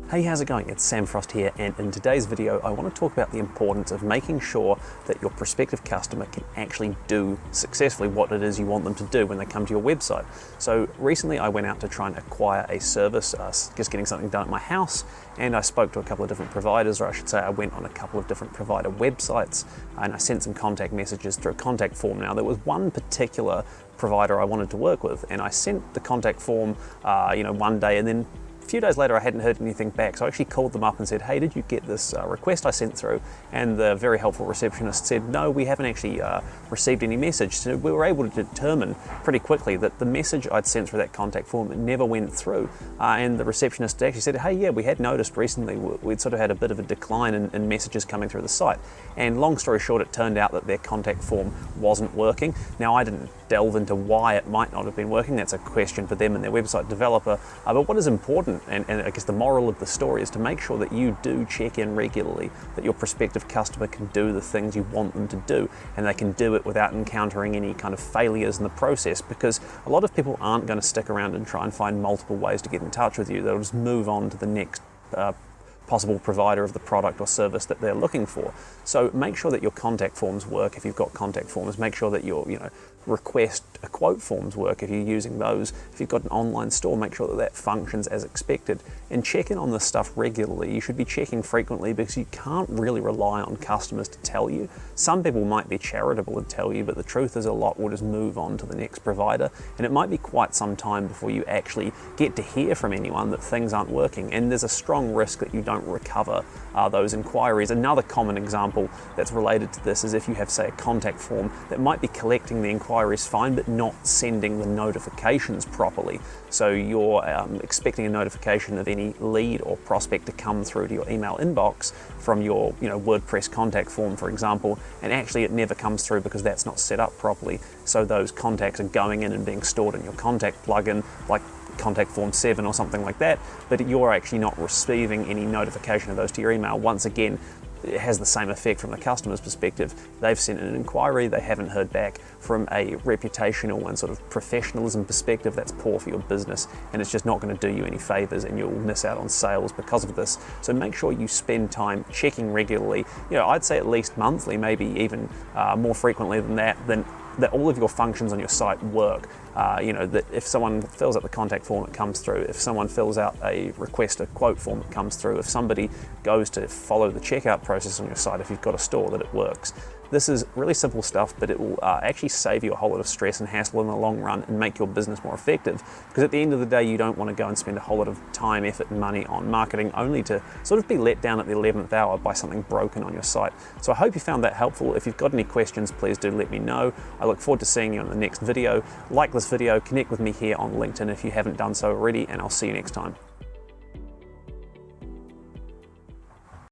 Hey, how's it going? It's Sam Frost here, and in today's video I want to talk about the importance of making sure that your prospective customer can actually do successfully what it is you want them to do when they come to your website. So recently I went out to try and acquire a service, just getting something done at my house, and I spoke to a couple of different providers, or I should say I went on a couple of different provider websites and I sent some contact messages through a contact form. Now there was one particular provider I wanted to work with, and I sent the contact form one day, and then a few days later I hadn't heard anything back, so I actually called them up and said, hey, did you get this request I sent through? And the very helpful receptionist said, no, we haven't actually received any message. So we were able to determine pretty quickly that the message I'd sent through that contact form never went through. And the receptionist actually said, hey, yeah, we had noticed recently we'd sort of had a bit of a decline in messages coming through the site. And long story short, it turned out that their contact form wasn't working. Now, I didn't delve into why it might not have been working. That's a question for them and their website developer. But what is important, and I guess the moral of the story, is to make sure that you do check in regularly, that your prospective customer can do the things you want them to do, and they can do it without encountering any kind of failures in the process, because a lot of people aren't going to stick around and try and find multiple ways to get in touch with you. They'll just move on to the next possible provider of the product or service that they're looking for. So make sure that your contact forms work if you've got contact forms. Make sure that your request a quote forms work if you're using those. If you've got an online store, make sure that that functions as expected, and check in on this stuff regularly. You should be checking frequently, because you can't really rely on customers to tell you. Some people might be charitable and tell you, but the truth is a lot will just move on to the next provider, and it might be quite some time before you actually get to hear from anyone that things aren't working, and there's a strong risk that you don't recover those inquiries. Another common example that's related to this is if you have, say, a contact form that might be collecting the inquiries fine but not sending the notifications properly. So you're expecting a notification of any lead or prospect to come through to your email inbox from your WordPress contact form, for example, and actually it never comes through because that's not set up properly. So those contacts are going in and being stored in your contact plugin, like Contact Form 7 or something like that, but you're actually not receiving any notification of those to your email. Once again, it has the same effect from the customer's perspective. They've sent an inquiry, they haven't heard back. From a reputational and sort of professionalism perspective, that's poor for your business, and it's just not going to do you any favors, and you'll miss out on sales because of this. So make sure you spend time checking regularly. I'd say at least monthly, maybe even more frequently than that all of your functions on your site work. That if someone fills out the contact form, it comes through. If someone fills out a request a quote form, it comes through. If somebody goes to follow the checkout process on your site, if you've got a store, that it works. This is really simple stuff, but it will actually save you a whole lot of stress and hassle in the long run and make your business more effective. Because at the end of the day, you don't want to go and spend a whole lot of time, effort, and money on marketing only to sort of be let down at the 11th hour by something broken on your site. So I hope you found that helpful. If you've got any questions, please do let me know. I look forward to seeing you on the next video. Like this video, connect with me here on LinkedIn if you haven't done so already, and I'll see you next time.